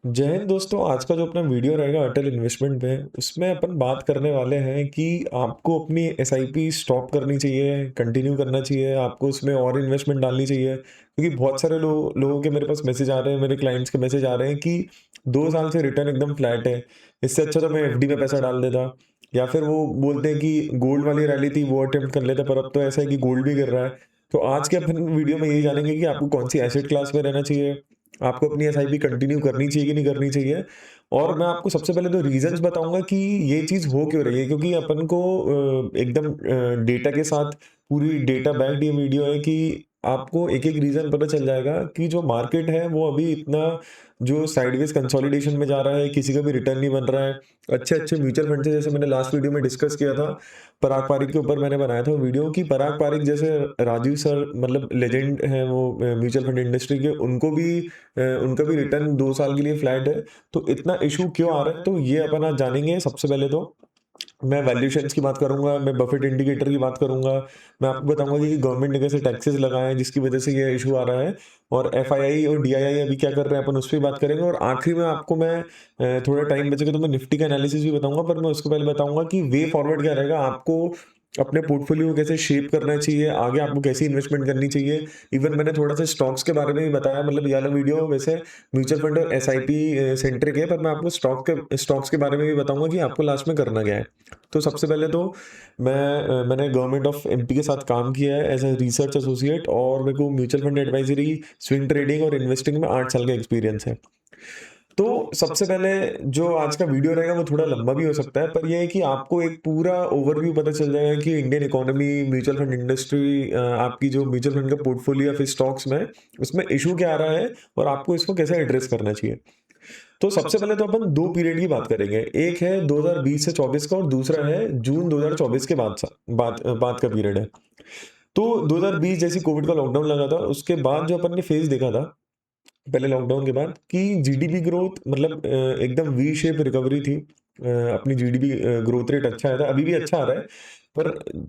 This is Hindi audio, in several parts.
जय हिंद दोस्तों। आज का जो अपना वीडियो रहेगा अटल इन्वेस्टमेंट पे, उसमें अपन बात करने वाले हैं कि आपको अपनी एसआईपी स्टॉप करनी चाहिए, कंटिन्यू करना चाहिए, आपको उसमें और इन्वेस्टमेंट डालनी चाहिए। क्योंकि बहुत सारे लोगों के मेरे पास मैसेज आ रहे हैं, मेरे क्लाइंट्स के मैसेज आ रहे हैं कि 2 साल से रिटर्न एकदम फ्लैट है, इससे अच्छा तो मैं एफडी में पैसा डाल देता। या फिर वो बोलते हैं कि गोल्ड वाली रैली थी वो अटेम्प्ट कर लेते, पर अब तो ऐसा है कि गोल्ड भी गिर रहा है। तो आज के अपन वीडियो में यही जानेंगे कि आपको कौन सी एसेट क्लास में रहना चाहिए, आपको अपनी एसआईपी कंटिन्यू करनी चाहिए कि नहीं करनी चाहिए। और मैं आपको सबसे पहले तो रीजंस बताऊंगा कि ये चीज़ हो क्यों रही है, क्योंकि अपन को एकदम डेटा के साथ पूरी डेटा बैक्ड ये वीडियो है कि आपको एक एक रीजन पता चल जाएगा कि जो मार्केट है वो अभी इतना जो साइडवेज कंसोलिडेशन में जा रहा है, किसी का भी रिटर्न नहीं बन रहा है। अच्छे अच्छे म्यूचुअल फंड से, जैसे मैंने लास्ट वीडियो में डिस्कस किया था, पराग पारिक के ऊपर मैंने बनाया था वीडियो कि पराग पारिक जैसे राजीव सर, मतलब लेजेंड हैं वो म्यूचुअल फंड इंडस्ट्री के, उनको भी उनका भी रिटर्न 2 साल के लिए फ्लैट है। तो इतना इशू क्यों आ रहा है, तो ये अपन आज जानेंगे। सबसे पहले तो मैं वैल्यूएशंस की बात करूंगा, मैं बफेट इंडिकेटर की बात करूंगा, मैं आपको बताऊंगा कि गवर्नमेंट ने कैसे टैक्सेस लगाए हैं जिसकी वजह से ये इशू आ रहा है, और एफआईआई और डीआईआई अभी क्या कर रहे हैं अपन उस पर बात करेंगे। और आखिरी में आपको मैं थोड़ा टाइम बचेगा तो मैं निफ्टी का एनालिसिस भी बताऊंगा, पर मैं उसको पहले बताऊंगा कि वे फॉरवर्ड क्या रहेगा, आपको अपने पोर्टफोलियो को कैसे शेप करना चाहिए, आगे आपको कैसी इन्वेस्टमेंट करनी चाहिए। इवन मैंने थोड़ा सा स्टॉक्स के बारे में भी बताया, मतलब ये वाला वीडियो वैसे म्यूचुअल फंड और एसआईपी सेंट्रिक है, पर मैं आपको स्टॉक्स के बारे में भी बताऊंगा कि आपको लास्ट में करना क्या है। तो सबसे पहले तो मैंने गवर्नमेंट ऑफ एमपी के साथ काम किया है एज ए रिसर्च एसोसिएट, और मेरे को mutual fund advisory, swing trading और इन्वेस्टिंग में 8 साल का एक्सपीरियंस है। तो सबसे पहले जो आज का वीडियो रहेगा वो थोड़ा लंबा भी हो सकता है, पर यह है कि आपको एक पूरा ओवरव्यू पता चल जाएगा कि Indian economy, mutual fund industry, आपकी जो म्यूचुअल फंड का पोर्टफोलियो या फिर स्टॉक्स में, उसमें इशू क्या आ रहा है और आपको इसको कैसे एड्रेस करना चाहिए। तो सबसे पहले तो अपन दो पीरियड की बात करेंगे, एक है 2020 से 24 का और दूसरा है जून 2024 के बाद बाद का पीरियड है। तो 2020 जैसी कोविड का लॉकडाउन लगा था, उसके बाद जो अपन ने फेज देखा था पहले लॉकडाउन के बाद, कि जीडीपी ग्रोथ मतलब एकदम वी शेप रिकवरी थी। अपनी जीडीपी ग्रोथ रेट अच्छा आया था, अभी भी अच्छा आ रहा है, पर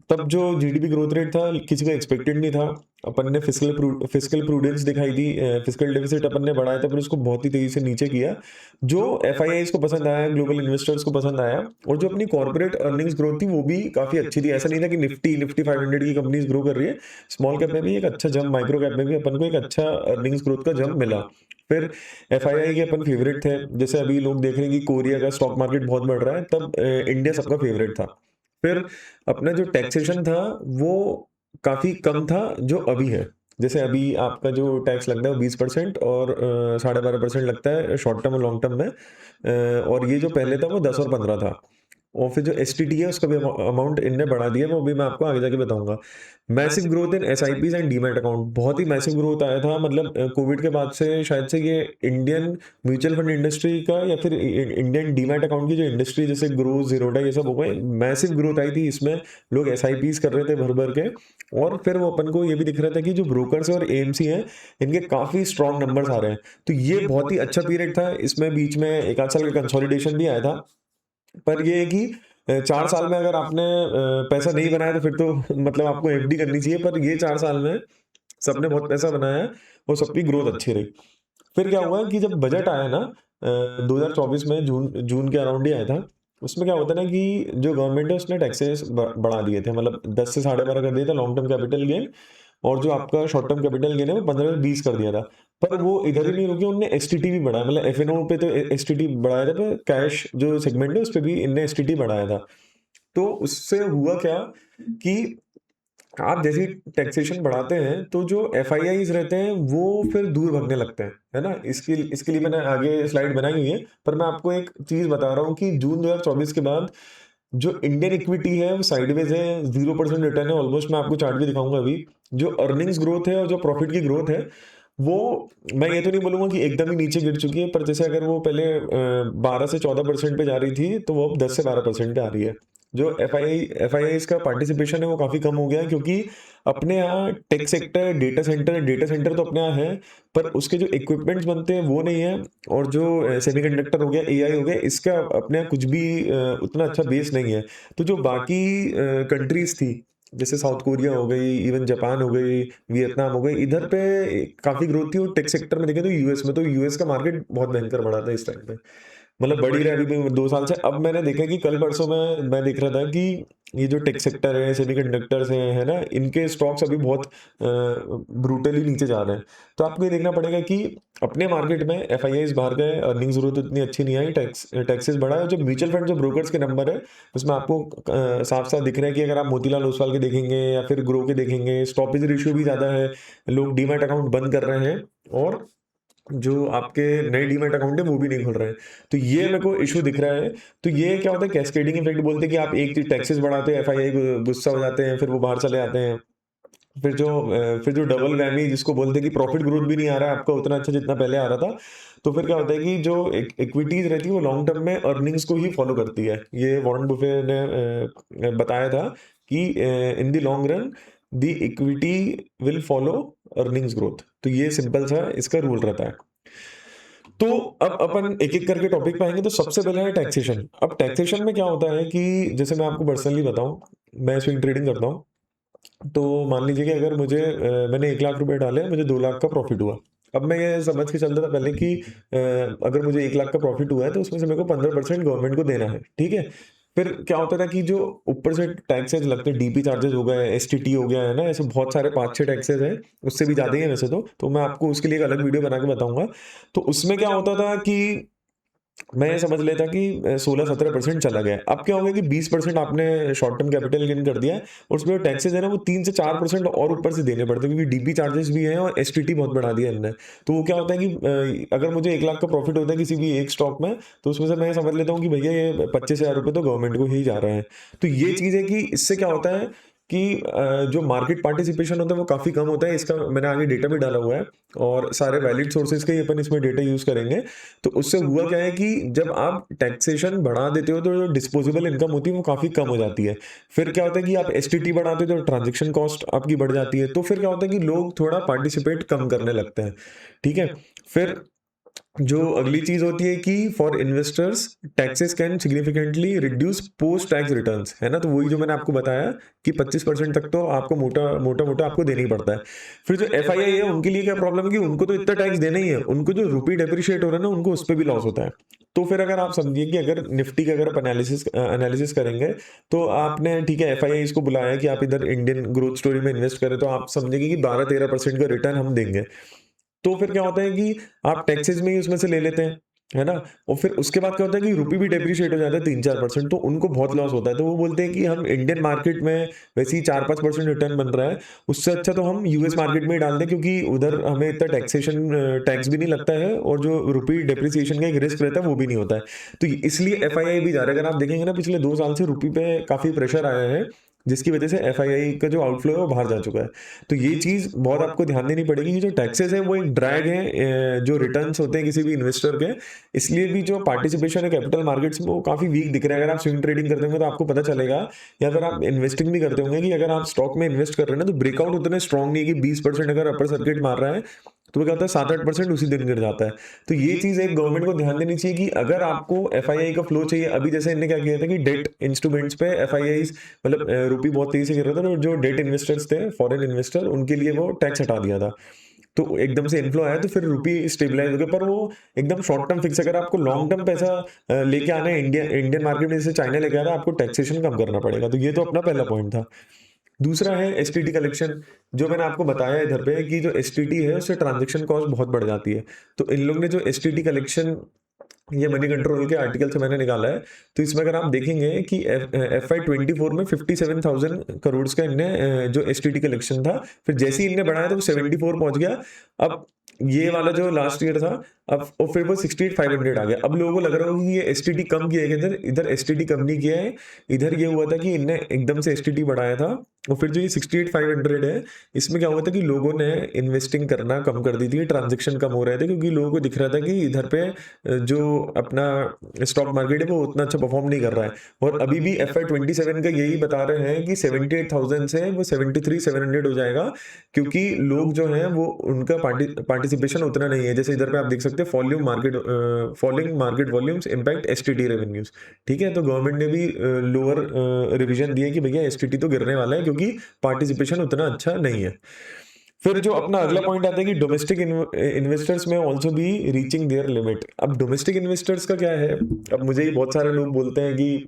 तब जो जीडीपी ग्रोथ रेट था किसी का एक्सपेक्टेड नहीं था। अपन ने फिस्कल प्रूडेंस दिखाई दी, फिस्कल डेफिसिट अपन ने बढ़ाया था, पर उसको बहुत ही तेजी से नीचे किया, जो एफआईआईज को पसंद आया, ग्लोबल इन्वेस्टर्स को पसंद आया। और जो अपनी कॉर्पोरेट अर्निंग्स ग्रोथ थी वो भी काफी अच्छी थी। ऐसा नहीं था कि निफ्टी निफ्टी 500 की कंपनीज ग्रो कर रही है, स्मॉल कैप में भी एक अच्छा जंप, माइक्रो कैप में भी अपन को एक अच्छा अर्निंग्स ग्रोथ का जंप मिला। फिर एफआईआई के अपन फेवरेट थे, जैसे अभी लोग देख रहे हैं कि कोरिया का स्टॉक मार्केट बहुत बढ़ रहा है, तब इंडिया सबका फेवरेट था। फिर अपना जो टैक्सेशन था वो काफी कम था जो अभी है। जैसे अभी आपका जो टैक्स लगता है वो 20% और 12.5% लगता है शॉर्ट टर्म और लॉन्ग टर्म में, और ये जो पहले था वो 10 और 15 था। और फिर जो एसटीटी है उसका भी अमाउंट इनने बढ़ा दिया, वो भी मैं आपको आगे जाके बताऊंगा। Massive growth in SIPs and demat account, बहुत ही मैसिव ग्रोथ आया था, मतलब कोविड के बाद से शायद से ये इंडियन म्यूचुअल फंड इंडस्ट्री का या फिर इंडियन डीमैट अकाउंट की जो इंडस्ट्री, जैसे ग्रो, जीरोडा, ये सब हो गए, मैसिव ग्रोथ आई थी इसमें। लोग एसआईपीज कर रहे थे भर भर के। और फिर वो अपन को ये भी दिख रहा था कि जो ब्रोकर्स और एएमसी हैं, इनके काफी स्ट्रॉन्ग नंबर्स आ रहे हैं। तो ये बहुत ही अच्छा पीरियड था, इसमें बीच में एक आध साल का कंसोलिडेशन भी आया था। पर ये है कि 4 साल में अगर आपने पैसा नहीं बनाया तो फिर तो मतलब आपको एफडी करनी चाहिए, पर ये 4 साल में सबने बहुत पैसा बनाया है और सबकी ग्रोथ अच्छी रही। फिर क्या हुआ कि जब बजट आया ना 2024 में, जून जून के अराउंड ही आया था, उसमें क्या होता है ना कि जो गवर्नमेंट है उसने टैक्सेस बढ़ा दिए थे, मतलब 10 से 12.5 कर दिया था लॉन्ग टर्म कैपिटल गेन, और जो आपका शॉर्ट टर्म कैपिटल गेन है वो 15 से 20 कर दिया था। पर वो इधर ही नहीं रुके, उनने एसटीटी भी बढ़ाया, मतलब एफएनओ पे तो एसटीटी बढ़ाया था, पर कैश जो सेगमेंट है उस पर भी इनने एसटीटी बढ़ाया था। तो उससे हुआ क्या कि आप जैसे टैक्सेशन बढ़ाते हैं तो जो एफआईआईज रहते हैं वो फिर दूर भगने लगते हैं, है ना। इसके इसके लिए मैंने आगे स्लाइड बनाई हुई है, पर मैं आपको एक चीज बता रहा हूँ कि जून 2024 के बाद जो इंडियन इक्विटी है वो साइडवेज है, 0% रिटर्न है ऑलमोस्ट। मैं आपको चार्ट भी दिखाऊंगा अभी। जो अर्निंग्स ग्रोथ है और जो प्रॉफिट की ग्रोथ है वो, मैं ये तो नहीं बोलूंगा कि एकदम ही नीचे गिर चुकी है, पर जैसे अगर वो पहले 12 से 14% पे जा रही थी, तो वो अब 10 से 12% पे आ रही है। जो एफ आई का पार्टिसिपेशन है वो काफी कम हो गया है, क्योंकि अपने यहाँ टेक सेक्टर, डेटा सेंटर तो अपने यहाँ है, पर उसके जो इक्विपमेंट्स बनते हैं वो नहीं है। और जो सेमीकंडक्टर हो गया, एआई हो गया, इसका अपने यहाँ कुछ भी उतना अच्छा बेस नहीं है। तो जो बाकी कंट्रीज थी जैसे साउथ कोरिया हो गई, इवन जापान हो गई, वियतनाम हो गई, इधर पे काफ़ी ग्रोथ थी और टेक सेक्टर में देखें तो यूएस में, तो यूएस का मार्केट बहुत भयंकर बढ़ा था इस टाइम पे। मतलब बढ़ ही रहा है अभी भी 2 साल से। अब मैंने देखा कि कल परसों में मैं देख रहा था कि ये जो टेक सेक्टर है, सेमीकंडक्टर्स हैं, है ना? इनके स्टॉक्स अभी बहुत ब्रूटली नीचे जा रहे हैं। तो आपको ये देखना पड़ेगा कि अपने मार्केट में एफआईआईज़ बाहर गए, अर्निंग्स ग्रोथ उतनी अच्छी नहीं आई, टैक्सेस बढ़ा है। जो म्यूचुअल फंड, जो ब्रोकर्स के नंबर है, उसमें आपको साफ-साफ दिख रहा है कि अगर आप मोतीलाल ओसवाल के देखेंगे या फिर ग्रो के देखेंगे, स्टॉपेज रेशियो भी ज़्यादा है। लोग डीमैट अकाउंट बंद कर रहे हैं और जो आपके नए डीमैट अकाउंट है वो भी नहीं खुल रहे हैं। तो ये मेरे को इश्यू दिख रहा है। तो ये क्या होता है, कैस्केडिंग इफेक्ट बोलते हैं कि आप एक चीज़ टैक्सेस बढ़ाते हैं, एफआईआई गुस्सा हो जाते हैं, फिर वो बाहर चले आते हैं। फिर जो डबल वैमी जिसको बोलते हैं कि प्रॉफिट ग्रोथ भी नहीं आ रहा है आपका उतना अच्छा जितना पहले आ रहा था। तो फिर क्या होता है कि जो इक्विटीज रहती है वो लॉन्ग टर्म में अर्निंग्स को ही फॉलो करती है। ये वॉरेन बुफे ने बताया था कि in the long run the equity will follow earnings growth. तो ये सिंपल सा इसका रूल रहता है। तो अब अपन एक-एक करके टॉपिक पे आएँगे। तो सबसे पहले है टैक्सेशन। अब टैक्सेशन में क्या होता है कि जैसे मैं आपको पर्सनली बताऊँ, मैं स्विंग ट्रेडिंग करता हूँ। तो मान लीजिए कि अगर मुझे मैंने 1 लाख रुपए डाले, मुझे 2 लाख का प्रॉफ़िट हुआ। अब मैं ये समझ के चलता था पहले कि अगर मुझे 1 लाख का प्रॉफ़िट हुआ है तो उसमें से मेरे को 15% गवर्नमेंट को देना है, ठीक है? फिर क्या होता था कि जो ऊपर से टैक्सेस लगते हैं, डीपी चार्जेस हो गए, एसटीटी हो गया, है ना? ऐसे बहुत सारे 5-6 टैक्सेस हैं, उससे भी ज़्यादा ही है वैसे तो मैं आपको उसके लिए एक अलग वीडियो बना के बताऊँगा। तो उसमें क्या होता था कि मैं ये समझ लेता कि 16-17% चला गया। अब क्या हो गया कि 20% आपने शॉर्ट टर्म कैपिटल गेन कर दिया है और उसमें जो टैक्सेस है ना वो 3 से 4% और ऊपर से देने पड़ते हैं, क्योंकि डीपी चार्जेस भी हैं और एसटीटी बहुत बढ़ा दिया इनने। तो वो क्या होता है कि अगर मुझे 1 लाख का प्रॉफिट होता है किसी भी एक स्टॉक में, तो उसमें से मैं ये समझ लेता हूँ कि भैया ये 25,000 रुपए तो गवर्नमेंट को ही जा रहे हैं। तो ये चीज़ है कि इससे क्या होता है कि जो मार्केट पार्टिसिपेशन होता है वो काफ़ी कम होता है। इसका मैंने आगे डेटा भी डाला हुआ है और सारे वैलिड सोर्सेज़ के ही अपन इसमें डेटा यूज़ करेंगे। तो उससे हुआ क्या है कि जब आप टैक्सेशन बढ़ा देते हो तो जो डिस्पोजेबल इनकम होती है वो काफ़ी कम हो जाती है। फिर क्या होता है कि आप एसटीटी बढ़ाते हो तो ट्रांजैक्शन कॉस्ट आपकी बढ़ जाती है। तो फिर क्या होता है कि लोग थोड़ा पार्टिसिपेट कम करने लगते हैं। ठीक है? फिर जो अगली चीज़ होती है कि for investors taxes can significantly reduce post tax returns, है ना? तो वही जो मैंने आपको बताया कि 25% तक तो आपको मोटा-मोटा आपको देना ही पड़ता है। फिर जो एफआईआई है उनके लिए क्या प्रॉब्लम है कि उनको तो इतना टैक्स देना ही है, उनको जो रूपी डेप्रिशिएट हो रहा है ना उनको उस पे भी लॉस होता है। तो फिर अगर आप समझिए कि अगर निफ्टी का अगर आप एनालिसिस करेंगे तो आपने ठीक है एफआईआई इसको बुलाया है कि आप इधर इंडियन ग्रोथ स्टोरी में इन्वेस्ट करें तो आप समझेंगे कि 12-13% का रिटर्न हम देंगे। तो फिर क्या होता है कि आप टैक्सेस में ही उसमें से ले लेते हैं, है ना? और फिर उसके बाद क्या होता है कि रूपी भी डेप्रिशिएट हो जाता है 3-4%, तो उनको बहुत लॉस होता है। तो वो बोलते हैं कि हम इंडियन मार्केट में वैसे ही 4-5% रिटर्न बन रहा है, उससे अच्छा तो हम यूएस मार्केट में ही डाल दें, क्योंकि उधर हमें इतना टैक्स भी नहीं लगता है और जो रूपी डेप्रिसिएशन का एक रिस्क रहता है वो भी नहीं होता है। तो इसलिए एफआईआई भी जा रहा है। अगर आप देखेंगे ना पिछले 2 साल से रूपी पे काफ़ी प्रेशर आया है, जिसकी वजह से एफआईआई का जो आउटफ्लो है वो बाहर जा चुका है। तो ये चीज़ बहुत आपको ध्यान देनी पड़ेगी कि जो टैक्सेस है वो एक ड्रैग है जो रिटर्न्स होते हैं किसी भी इन्वेस्टर के। इसलिए भी जो पार्टिसिपेशन है कैपिटल मार्केट्स में वो काफ़ी वीक दिख रहा है। अगर आप स्विंग ट्रेडिंग करते होंगे तो आपको पता चलेगा, या फिर आप इन्वेस्टिंग भी करते होंगे कि अगर आप स्टॉक में इन्वेस्ट कर रहे हैं ना तो ब्रेकआउट उतने स्ट्रांग नहीं है कि 20% अगर अपर सर्किट मार रहा है तो वो क्या होता है 7-8% उसी दिन गिर जाता है। तो ये चीज़ एक गवर्नमेंट को ध्यान देनी चाहिए कि अगर आपको एफआईआई का फ्लो चाहिए, अभी जैसे इन्होंने क्या किया था कि डेट इंस्ट्रूमेंट्स पे एफआईआईज मतलब रूपी बहुत तेजी से गिर रहा था और जो डेट इन्वेस्टर्स थे फॉरेन इन्वेस्टर उनके लिए वो टैक्स हटा दिया था। तो एकदम से इन्फ्लो आया तो फिर रूपी स्टेबलाइज हो गया, पर वो एकदम शॉर्ट टर्म फिक्स। अगर आपको लॉन्ग टर्म पैसा लेके आना है इंडियन मार्केट में, जैसे चाइना लेके आ रहा है, आपको टैक्सेशन कम करना पड़ेगा। तो ये तो अपना पहला पॉइंट था। दूसरा है एसटीटी कलेक्शन। जो मैंने आपको बताया इधर पे कि जो एसटीटी है उससे ट्रांजैक्शन कॉस्ट बहुत बढ़ जाती है। तो इन लोग ने जो एसटीटी कलेक्शन, ये मनी कंट्रोल के आर्टिकल से मैंने निकाला है। तो इसमें अगर आप देखेंगे कि एफआई 24 में 57,000 करोड़ का इनने जो एसटीटी कलेक्शन था, फिर जैसे ही इनने बढ़ाया तो वो 74 पहुंच गया। अब ये वाला जो लास्ट ईयर था, अब और फिर वो 68,500 आ गया। अब लोगों को लग रहा होगा कि ये एसटीटी कम किया है, इधर इधर एसटीटी कम नहीं किया है। इधर ये हुआ था कि इनने एकदम से एसटीटी बढ़ाया था और फिर जो ये 68,500 है, इसमें क्या हुआ था कि लोगों ने इन्वेस्टिंग करना कम कर दी थी, ट्रांजेक्शन कम हो रहे थे, क्योंकि लोगों को दिख रहा था कि इधर पे जो अपना स्टॉक मार्केट है वो उतना अच्छा परफॉर्म नहीं कर रहा है। और अभी भी एफ आई 27 का यही बता रहे हैं कि 78,000 से वो 73,700 हो जाएगा, क्योंकि लोग जो हैं वो उनका पार्टिसिपेशन उतना नहीं है। जैसे इधर पे आप देख सकते हैं falling market volumes impact STT revenues. ठीक है, तो गवर्नमेंट ने भी लोअर रिवीजन दी है कि भैया एसटीटी तो गिरने वाला है, क्योंकि पार्टिसिपेशन उतना अच्छा नहीं है। फिर जो अपना अगला पॉइंट आता है कि डोमेस्टिक इन्वेस्टर्स में also be reaching their limit. अब डोमेस्टिक इन्वेस्टर्स का क्या है, अब मुझे ही बहुत सारे लोग बोलते हैं कि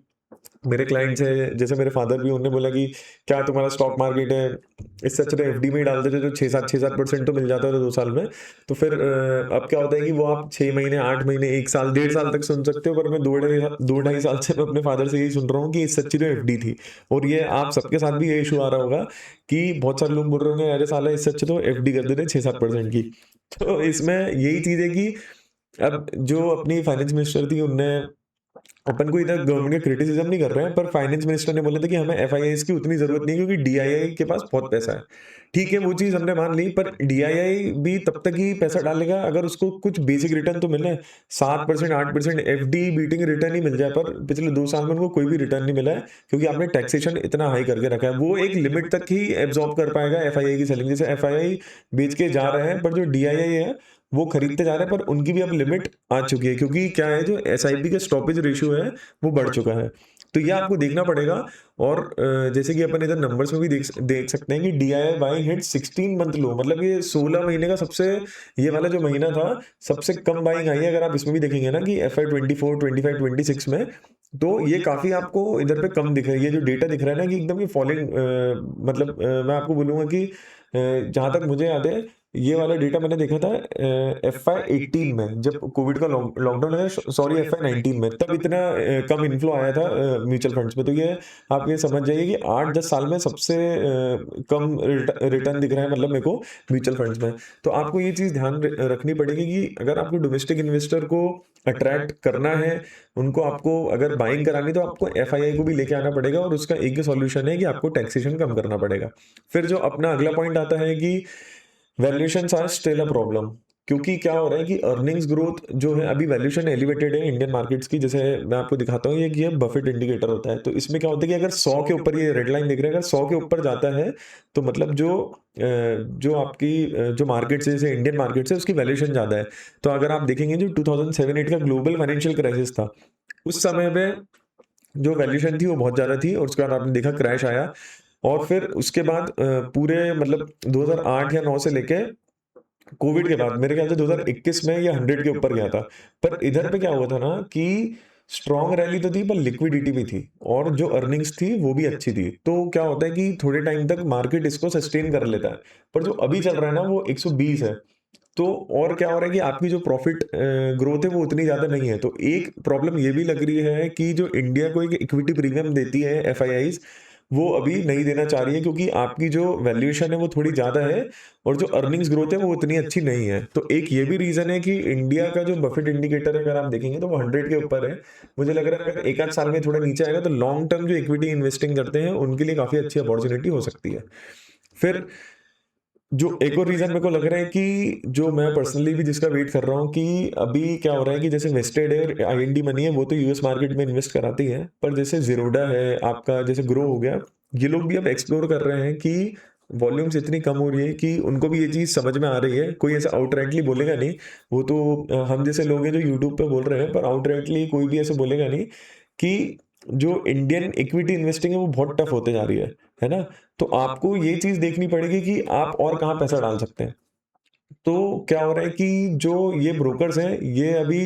मेरे क्लाइंट्स हैं, जैसे मेरे फादर भी, उन्होंने बोला कि क्या तुम्हारा स्टॉक मार्केट है, इससे अच्छा तो एफडी में ही डाल देते, जो 6-7% तो मिल जाता था 2 साल में। तो फिर अब क्या होता है कि वो आप 6 महीने, 8 महीने, 1 साल, 1.5 साल तक सुन सकते हो, पर मैं 2-2.5 साल से मैं अपने फादर से यही सुन रहा हूँ कि इससे अच्छी तो एफडी थी। और ये आप सबके साथ भी ये इशू आ रहा होगा कि बहुत सारे लोग बोल रहे होंगे, अरे साला इससे अच्छे तो एफडी कर देते 6-7% की। तो इसमें यही चीज़ है कि अब जो अपनी फाइनेंस मिनिस्टर थी, उनने, अपन को इधर गवर्नमेंट का क्रिटिसिज्म नहीं कर रहे हैं, पर फाइनेंस मिनिस्टर ने बोला था कि हमें एफआईआईस की उतनी जरूरत नहीं है क्योंकि डीआईआई के पास बहुत पैसा है। ठीक है, वो चीज हमने मान ली, पर डीआईआई भी तब तक ही पैसा डालेगा अगर उसको कुछ बेसिक रिटर्न तो मिले। 7%, 8% एफडी बीटिंग रिटर्न ही मिल जाए, पर पिछले 2 साल में उनको कोई भी रिटर्न नहीं मिला है क्योंकि आपने टैक्सेशन इतना हाई करके रखा है। वो एक लिमिट तक ही एब्जॉर्ब कर पाएगा एफआईआई की सेलिंग। जैसे एफआईआई बेच के जा रहे हैं, पर जो डीआईआई है वो खरीदते जा रहे हैं, पर उनकी भी अब लिमिट आ चुकी है क्योंकि क्या है, जो एसआईपी का स्टॉपेज रेशियो है वो बढ़ चुका है। तो ये आपको देखना पड़ेगा। और जैसे कि अपन इधर नंबर्स में भी देख सकते हैं कि डीआईआई बाइंग हिट 16 मंथ लो, मतलब ये 16 महीने का सबसे, ये वाला जो महीना था सबसे कम बाइंग आई है। अगर आप इसमें भी देखेंगे ना कि FY 24, 25, 26 में, तो ये काफी आपको इधर पे कम दिख रही है। ये जो डेटा दिख रहा है ना कि एकदम ये फॉलिंग, मतलब मैं आपको बोलूंगा कि जहां तक मुझे याद है, ये वाला डेटा मैंने देखा था FY 18 में, जब कोविड का लॉकडाउन लगा, सॉरी FY 19 में, तब इतना कम इन्फ्लो आया था म्यूचुअल फंड्स में। तो ये आप ये समझ जाइए कि 8-10 साल में सबसे कम रिटर्न दिख रहा है, मतलब मेरे को, म्यूचुअल फंड्स में। तो आपको ये चीज़ ध्यान रखनी पड़ेगी कि अगर आपको डोमेस्टिक इन्वेस्टर को अट्रैक्ट करना है, उनको आपको अगर बाइंग करानी, तो आपको एफआईआई को भी लेके आना पड़ेगा, और उसका एक ही सॉल्यूशन है कि आपको टैक्सेशन कम करना पड़ेगा। फिर जो अपना अगला पॉइंट आता है कि valuations are still a problem, क्योंकि क्या हो रहा है कि अर्निंग्स ग्रोथ जो है, अभी वैल्यूएशन एलिवेटेड है इंडियन मार्केट्स की। जैसे मैं आपको दिखाता हूँ, ये बफेट इंडिकेटर होता है। तो इसमें क्या होता है कि अगर 100 के ऊपर, ये रेड लाइन दिख रहा है, अगर 100 के ऊपर जाता है तो मतलब जो आपकी जो मार्केट्स है, जैसे इंडियन मार्केट्स है, उसकी वैल्यूएशन ज़्यादा है। तो अगर आप देखेंगे जो 2007-8 का ग्लोबल फाइनेंशियल क्राइसिस था, उस समय पे जो वैल्यूएशन थी वो बहुत ज़्यादा थी, और उसके बाद आपने देखा क्रैश आया। और फिर उसके बाद पूरे मतलब 2008 या 9 से लेके कोविड के बाद मेरे ख्याल से 2021 में ये 100 के ऊपर गया था। पर इधर पे क्या हुआ था ना कि स्ट्रॉन्ग रैली तो थी, पर लिक्विडिटी भी थी, और जो अर्निंग्स थी वो भी अच्छी थी। तो क्या होता है कि थोड़े टाइम तक मार्केट इसको सस्टेन कर लेता है, पर जो अभी चल रहा है ना वो 120 है। तो और क्या हो रहा है कि आपकी जो प्रॉफिट ग्रोथ है वो उतनी ज़्यादा नहीं है। तो एक प्रॉब्लम ये भी लग रही है कि जो इंडिया को एक इक्विटी प्रीमियम देती है एफआईआईज, वो अभी नहीं देना चाह रही है, क्योंकि आपकी जो वैल्यूएशन है वो थोड़ी ज़्यादा है, और जो अर्निंग्स ग्रोथ है वो उतनी अच्छी नहीं है। तो एक ये भी रीज़न है कि इंडिया का जो बफेट इंडिकेटर है, अगर आप देखेंगे तो वो 100 के ऊपर है। मुझे लग रहा है अगर एक आध साल में थोड़ा नीचे आएगा, तो लॉन्ग टर्म जो इक्विटी इन्वेस्टिंग करते हैं उनके लिए काफ़ी अच्छी अपॉर्चुनिटी हो सकती है। फिर जो एक और रीजन मेरे को लग रहा है कि जो मैं पर्सनली भी जिसका वेट कर रहा हूँ, कि अभी क्या हो रहा है कि जैसे वेस्टेड है, आईएनडी मनी है, वो तो यूएस मार्केट में इन्वेस्ट कराती है, पर जैसे जीरोडा है आपका, जैसे ग्रो हो गया, ये लोग भी अब एक्सप्लोर कर रहे हैं कि वॉल्यूम्स इतनी कम हो रही है कि उनको भी ये चीज़ समझ में आ रही है। कोई ऐसा आउटराइटली बोलेगा नहीं, वो तो हम जैसे लोग हैं जो यूट्यूब पे बोल रहे हैं, पर आउटराइटली कोई भी ऐसे बोलेगा नहीं कि जो इंडियन इक्विटी इन्वेस्टिंग है वो बहुत टफ होते जा रही है ना। तो आपको ये चीज़ देखनी पड़ेगी कि आप और कहाँ पैसा डाल सकते हैं। तो क्या हो रहा है कि जो ये ब्रोकर्स हैं, ये अभी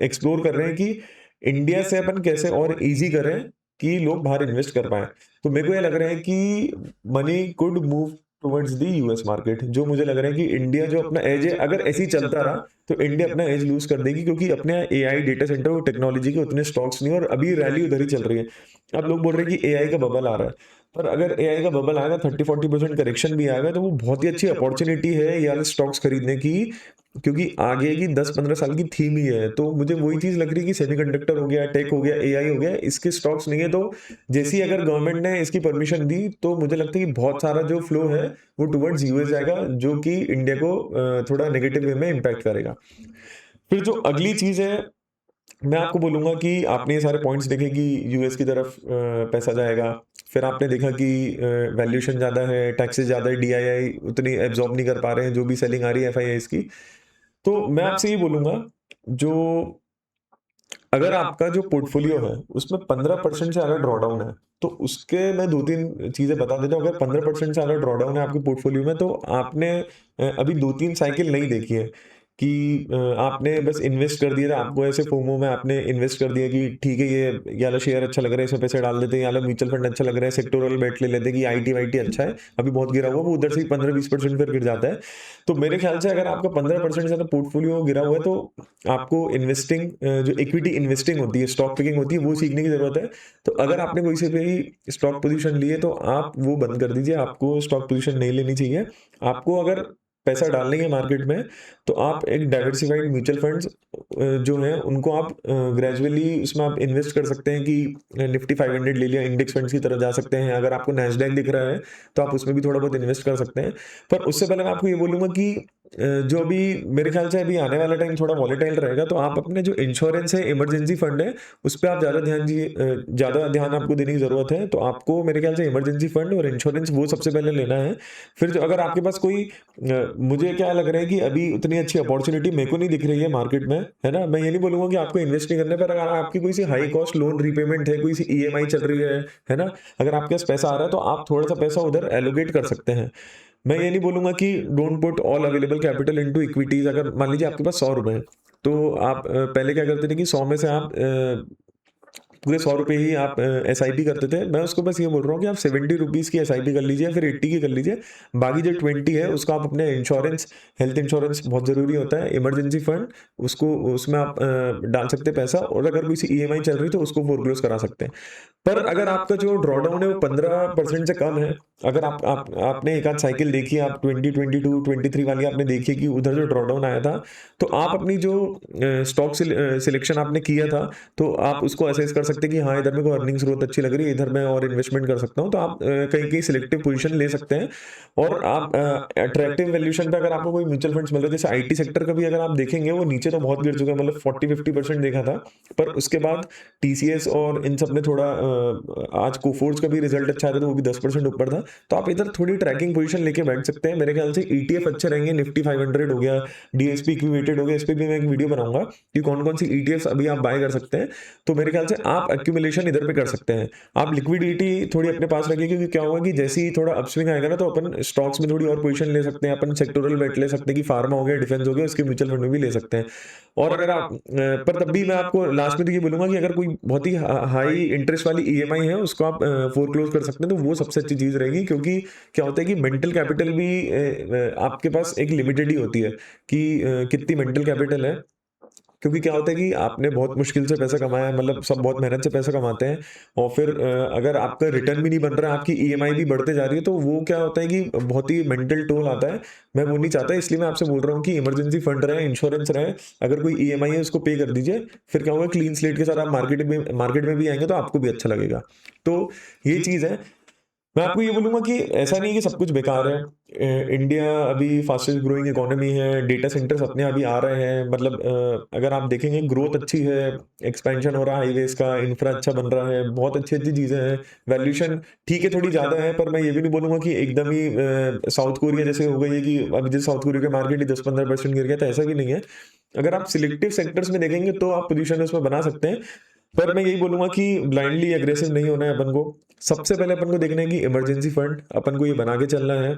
एक्सप्लोर कर रहे हैं कि इंडिया से अपन कैसे और इजी करें कि लोग बाहर इन्वेस्ट कर पाएँ। तो मेरे को ये लग रहा है कि money could move towards the US market. जो मुझे लग रहा है कि इंडिया जो अपना एज है, अगर ऐसे ही चलता रहा तो इंडिया अपना एज लूज कर देगी, क्योंकि अपने एआई डेटा सेंटर और टेक्नोलॉजी के उतने स्टॉक्स नहीं है, और अभी रैली उधर ही चल रही है। अब लोग बोल रहे हैं कि एआई का बबल आ रहा है, पर अगर एआई का बबल आएगा, 30-40% करेक्शन भी आएगा, तो वो बहुत ही अच्छी अपॉर्चुनिटी है ये वाले स्टॉक्स खरीदने की, क्योंकि आगे की 10-15 साल की थीम ही है। तो मुझे वही चीज़ लग रही है कि सेमीकंडक्टर हो गया, टेक हो गया, एआई हो गया, इसके स्टॉक्स नहीं है। तो जैसे ही अगर गवर्नमेंट ने इसकी परमिशन दी, तो मुझे लगता है कि बहुत सारा जो फ्लो है वो टुवर्ड्स यूएस जाएगा, जो कि इंडिया को थोड़ा नेगेटिव वे में इम्पैक्ट करेगा। फिर जो अगली चीज़ है, मैं आपको बोलूँगा कि आपने ये सारे पॉइंट्स देखे कि यूएस की तरफ पैसा जाएगा। फिर आपने देखा कि वैल्यूएशन ज़्यादा है, टैक्सेस ज़्यादा है, डीआईआई उतनी एब्ज़ॉर्ब नहीं कर पा रहे हैं, जो भी सेलिंग आ रही है एफआईआईज़ की। तो मैं आपसे ये बोलूँगा, जो अगर आपका जो पोर्टफोलियो है, उसमें 15% से ज़्यादा ड्रॉडाउन है, तो उसके मैं 2-3 चीज़ें बता देता हूँ। अगर 15% से ज़्यादा ड्रॉडाउन है आपके पोर्टफोलियो में, तो आपने अभी 2-3 साइकिल नहीं देखी है कि आपने बस इन्वेस्ट कर दिया था। आपको ऐसे फोमो में आपने इन्वेस्ट कर दिया कि ठीक है, ये या लो शेयर अच्छा लग रहा है, इसमें पैसे डाल देते हैं, या लो म्यूचुअल फंड अच्छा लग रहा है, सेक्टोरल बेट ले लेते हैं कि आईटी वाईटी अच्छा है, अभी बहुत गिरा हुआ, वो उधर से ही 15-20% फिर गिर जाता है। तो मेरे ख्याल से अगर आपका 15% से ज़्यादा पोर्टफोलियो गिरा हुआ है, तो आपको इन्वेस्टिंग जो इक्विटी इन्वेस्टिंग होती है, स्टॉक पिकिंग होती है, वो सीखने की ज़रूरत है। तो अगर आपने कोई से भी स्टॉक पोजीशन ली है, तो आप वो बंद कर दीजिए, आपको स्टॉक पोजीशन नहीं लेनी चाहिए। आपको अगर पैसा डालना ही है मार्केट में, तो आप एक डाइवर्सिफाइड म्यूचुअल फंड्स जो हैं उनको आप ग्रेजुअली उसमें आप इन्वेस्ट कर सकते हैं कि निफ्टी 500 ले लिया, इंडेक्स फंड्स की तरह जा सकते हैं। अगर आपको नैस्डैक दिख रहा है, तो आप उसमें भी थोड़ा बहुत इन्वेस्ट कर सकते हैं। पर उससे पहले मैं आपको ये बोलूँगा कि जो अभी मेरे ख्याल से अभी आने वाला टाइम थोड़ा वॉलेटाइल रहेगा, तो आप अपने जो इंश्योरेंस है, इमरजेंसी फंड है, उस पे आप ज़्यादा ध्यान आपको देने की ज़रूरत है। तो आपको मेरे ख्याल से इमरजेंसी फंड और इंश्योरेंस वो सबसे पहले लेना है। फिर जो अगर आपके पास कोई मुझे क्या लग रहा है कि अभी उतनी अच्छी अपॉर्चुनिटी मेरे को नहीं दिख रही है मार्केट में, है ना? मैं ये नहीं बोलूँगा कि आपको इन्वेस्ट नहीं करने पर, अगर आपकी कोई सी हाई कॉस्ट लोन रीपेमेंट है, कोई सी ईएमआई चल रही है ना? अगर आपके पास पैसा आ रहा है, तो आप थोड़ा-सा पैसा उधर एलोकेट कर सकते हैं। मैं ये नहीं बोलूँगा कि don't put all available capital into equities. अगर मान लीजिए आपके पास ₹100 हैं, तो आप पहले क्या करते थे कि 100 में से आप पूरे ₹100 ही आप एसआईपी करते थे। मैं उसको बस ये बोल रहा हूँ कि आप ₹70 की एसआईपी कर लीजिए, फिर 80 की कर लीजिए। बाकी जो 20 है उसको आप अपने इंश्योरेंस, हेल्थ इंश्योरेंस बहुत ज़रूरी होता है, इमरजेंसी फंड, उसको उसमें आप डाल सकते हैं पैसा, और अगर कोई सी ईएमआई चल रही है तो उसको फोरक्लोज़ करा सकते हैं। पर अगर आपका जो ड्रॉडाउन है वो 15% से कम है, अगर आपने एक आध साइकिल देखी है, आप 2022 23 वाली आपने देखी है कि उधर जो ड्रॉडाउन आया था, तो आप अपनी जो स्टॉक सिलेक्शन आपने किया था, तो आप उसको असेस कर सकते हैं कि हाँ, इधर मेरे को अर्निंग्स ग्रोथ अच्छी लग रही है, इधर मैं और इन्वेस्टमेंट कर सकता हूँ। तो आप कहीं-कहीं सिलेक्टिव पोजीशन ले सकते हैं, और आप अट्रैक्टिव वैल्यूएशन पे अगर आपको कोई म्यूचुअल फंड्स मिल रहे हैं, जैसे आईटी सेक्टर का भी अगर आप देखेंगे, वो नीचे तो बहुत गिर चुका है, मतलब 40-50% देखा था। पर उसके बाद टीसीएस और इन सब ने थोड़ा आज कोफोर्ज का भी रिजल्ट अच्छा आया था, तो वो भी 10% ऊपर था। तो आप इधर थोड़ी ट्रैकिंग पोजीशन लेके बैठ सकते हैं। मेरे ख्याल से ईटीएफ अच्छे रहेंगे, निफ्टी 500 हो गया, डीएसपी इक्विवेटेड हो गया, इस पे भी मैं एक वीडियो बनाऊंगा कि कौन-कौन सी ईटीएफ्स अभी आप बाय कर सकते हैं। तो मेरे ख्याल से आप एक्यूमुलेशन इधर पे कर सकते हैं। आप लिक्विडिटी थोड़ी अपने पास रखिए, क्योंकि क्या होगा कि जैसे ही थोड़ा अपस्विंग आएगा ना, तो अपन स्टॉक्स में थोड़ी और पोजीशन ले सकते हैं, अपन सेक्टोरल बेट ले सकते हैं कि फार्मा हो गया, डिफेंस हो गया, उसके म्यूचुअल फंड में भी ले सकते हैं। और अगर आप पर तब भी मैं आपको लास्ट में तो ये बोलूँगा कि अगर कोई बहुत ही हाई इंटरेस्ट वाली ईएमआई है, उसको आप फोरक्लोज कर सकते हैं, तो वो सबसे अच्छी चीज़ रहेगी। क्योंकि क्या होता है कि मेंटल कैपिटल भी आपके पास एक लिमिटेड ही होती है कि कितनी मेंटल कैपिटल है। क्योंकि क्या होता है कि आपने बहुत मुश्किल से पैसा कमाया है, मतलब सब बहुत मेहनत से पैसा कमाते हैं, और फिर अगर आपका रिटर्न भी नहीं बन रहा है, आपकी ईएमआई भी बढ़ते जा रही है, तो वो क्या होता है कि बहुत ही मेंटल टोल आता है। मैं वो नहीं चाहता, इसलिए मैं आपसे बोल रहा हूँ कि इमरजेंसी फंड रहे, इंश्योरेंस रहे, अगर कोई ईएमआई है उसको पे कर ददीजिए। फिर क्या होगा, क्लीन स्लेट के साथ आप मार्केट में भी आएंगे, तो आपको भी अच्छा लगेगा। तो ये चीज़ है। मैं आपको ये बोलूँगा कि ऐसा नहीं है कि सब कुछ बेकार है। इंडिया अभी फास्टेस्ट ग्रोइंग इकोनॉमी है, डेटा सेंटर्स अपने अभी आ रहे हैं, मतलब अगर आप देखेंगे ग्रोथ अच्छी है, एक्सपेंशन हो रहा है हाईवेज़ का, इंफ्रा अच्छा बन रहा है, बहुत अच्छी-अच्छी चीज़ें हैं। वैल्यूएशन ठीक है, थोड़ी ज़्यादा है, पर मैं ये भी नहीं बोलूँगा कि एकदम ही साउथ कोरिया जैसे हो गई है कि अभी जैसे साउथ कोरिया का मार्केट ही 10-15% गिर गया, तो ऐसा भी नहीं है। अगर आप सिलेक्टिव सेक्टर्स में देखेंगे, तो आप पोजीशन उसमें बना सकते हैं। पर मैं यही बोलूँगा कि ब्लाइंडली एग्रेसिव नहीं होना है अपन को। सबसे पहले अपन को देखना है कि इमरजेंसी फंड अपन को ये बना के चलना है।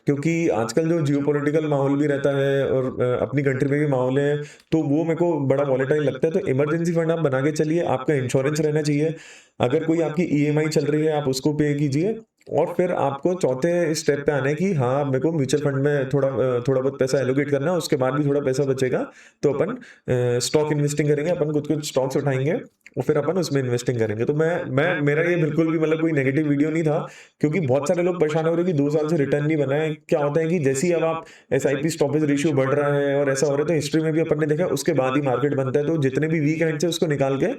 क्योंकि आजकल जो जियोपॉलिटिकल माहौल भी रहता है, और अपनी कंट्री में भी माहौल है, तो वो मेरे को बड़ा वॉलेटाइल लगता है। तो इमरजेंसी फंड आप बना के चलिए, आपका इंश्योरेंस रहना चाहिए। अगर कोई आपकी ईएमआई चल रही है, आप उसको पे कीजिए, और फिर आपको चौथे स्टेप पे आना है कि हाँ, मेरे को म्यूचुअल फंड में थोड़ा बहुत पैसा एलोकेट करना है, उसके बाद भी थोड़ा पैसा बचेगा, तो अपन स्टॉक इन्वेस्टिंग करेंगे, अपन कुछ-कुछ स्टॉक्स उठाएँगे, और फिर अपन उसमें इन्वेस्टिंग करेंगे। तो मैं मेरा ये बिल्कुल भी मतलब कोई नेगेटिव वीडियो नहीं था, क्योंकि बहुत सारे लोग परेशान हो रहे हैं कि 2 साल से रिटर्न नहीं बना है। क्या होता है कि जैसे ही अब आप एसआईपी स्टॉपेज रेशियो बढ़ रहा है और ऐसा हो रहा है, तो हिस्ट्री में भी अपन ने देखा, उसके बाद ही मार्केट बनता है। तो जितने भी वीक हैंड्स है, उसको निकाल के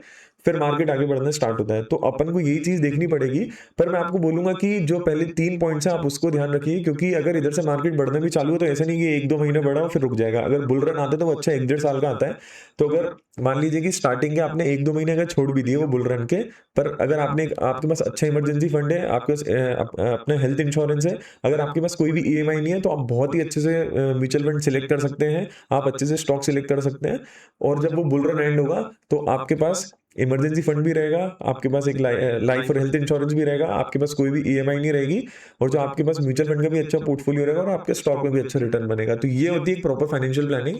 फिर मार्केट आगे बढ़ना स्टार्ट होता है। तो अपन को यही चीज़ देखनी पड़ेगी। पर मैं आपको बोलूँगा कि जो पहले 3 पॉइंट्स हैं, आप उसको ध्यान रखिए, क्योंकि अगर इधर से मार्केट बढ़ना भी चालू हो, तो ऐसा नहीं कि 1-2 महीने बढ़ा और फिर रुक जाएगा। अगर बुल रन आता है, तो वो अच्छा 1 डेढ़ साल का आता है। तो अगर मान लीजिए कि स्टार्टिंग के आपने 1-2 महीने अगर छोड़ भी दिए वो बुल रन के, पर अगर आपके पास अच्छा इमरजेंसी फंड है, आपके पास अपना हेल्थ इंश्योरेंस है, अगर आपके पास कोई भी ईएमआई नहीं है, तो आप बहुत ही अच्छे से म्यूचुअल फंड सिलेक्ट कर सकते हैं, आप अच्छे से स्टॉक सिलेक्ट कर सकते हैं, और जब वो बुल रन एंड होगा, तो आपके पास इमरजेंसी फंड भी रहेगा, आपके पास एक लाइफ और हेल्थ इंश्योरेंस भी रहेगा, आपके पास कोई भी ईएमआई नहीं रहेगी, और जो आपके पास म्यूचुअल फंड का भी अच्छा पोर्टफोलियो रहेगा और आपके स्टॉक में भी अच्छा रिटर्न बनेगा। तो ये होती है एक प्रॉपर फाइनेंशियल प्लानिंग,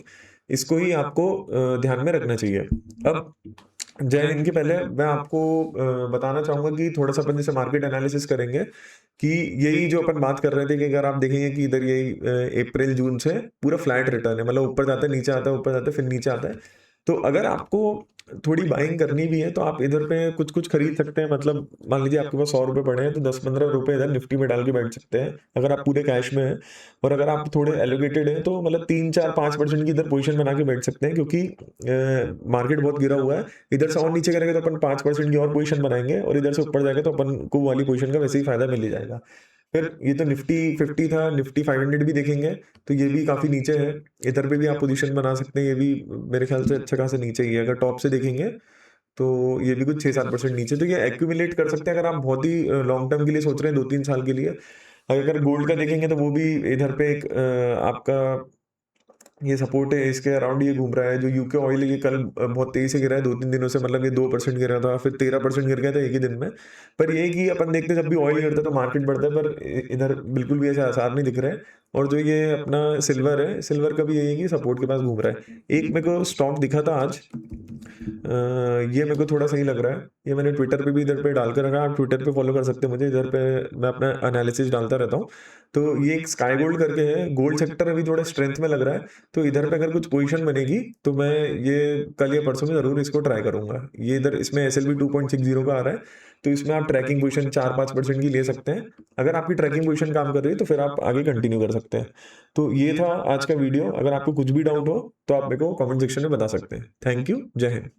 इसको ही आपको ध्यान में रखना चाहिए। अब जय हिंद के पहले मैं आपको बताना चाहूंगा कि थोड़ा सा अपन जैसे मार्केट एनालिसिस करेंगे कि यही जो अपन बात कर रहे थे कि अगर आप देखेंगे कि इधर यही अप्रैल जून से पूरा फ्लैट रिटर्न है, मतलब ऊपर जाता है नीचे आता है, ऊपर जाता है फिर नीचे आता है। तो अगर आपको थोड़ी बाइंग करनी भी है तो आप इधर पे कुछ कुछ खरीद सकते हैं, मतलब मान लीजिए आपके पास 100 रुपए पड़े हैं तो 10-15 रुपए इधर निफ्टी में डाल के बैठ सकते हैं अगर आप पूरे कैश में हैं। और अगर आप थोड़े एलोकेटेड हैं तो मतलब 3-4-5% की इधर पोजीशन बना के बैठ सकते हैं, क्योंकि मार्केट बहुत गिरा हुआ है। इधर से और नीचे करेंगे तो अपन 5% की और पोजीशन बनाएंगे, और इधर से ऊपर जाएगा तो अपन को वाली पोजीशन का वैसे ही फायदा मिल ही जाएगा। फिर ये तो निफ्टी 50 था, निफ्टी 500 भी देखेंगे तो ये भी काफी नीचे है। इधर पे भी आप पोजीशन बना सकते हैं, ये भी मेरे ख्याल से अच्छा खासा नीचे ही है। अगर टॉप से देखेंगे तो ये भी कुछ 6-7% नीचे, तो ये एक्यूमुलेट कर सकते हैं अगर आप बहुत ही लॉन्ग टर्म के लिए सोच रहे हैं, 2-3 साल के लिए। अगर गोल्ड का देखेंगे तो वो भी इधर पे एक आपका ये सपोर्ट है, इसके अराउंड ये घूम रहा है। जो यूके ऑयल है ये कल बहुत तेजी से गिरा है 2-3 दिनों से, मतलब ये 2% गिरा था, फिर 13% गिर गया था एक ही दिन में। पर ये है कि अपन देखते हैं जब भी ऑयल गिरता है तो मार्केट बढ़ता है, पर इधर बिल्कुल भी ऐसे आसार नहीं दिख रहे हैं। और जो ये अपना सिल्वर है, सिल्वर का भी यही है कि सपोर्ट के पास घूम रहा है। एक मेरे को स्टॉक दिखा था आज, ये मेरे को थोड़ा सही लग रहा है, ये मैंने ट्विटर पे भी इधर पे डाल कर रखा है, आप ट्विटर पे फॉलो कर सकते हैं मुझे, इधर पे मैं अपना एनालिसिस डालता रहता हूँ। तो ये एक स्काई गोल्ड करके है, गोल्ड सेक्टर अभी थोड़ा स्ट्रेंथ में लग रहा है, तो इधर पे अगर कुछ पोजीशन बनेगी तो मैं ये कल या परसों में जरूर इसको ट्राई करूंगा। ये इधर इसमें SLB 2.60 का आ रहा है, तो इसमें आप ट्रैकिंग पोजीशन 4-5% की ले सकते हैं। अगर आपकी ट्रैकिंग पोजीशन काम कर रही है तो फिर आप आगे कंटिन्यू कर सकते हैं। तो ये था आज का वीडियो, अगर आपको कुछ भी डाउट हो तो आप मेरे को कमेंट सेक्शन में बता सकते हैं। थैंक यू, जय हिंद।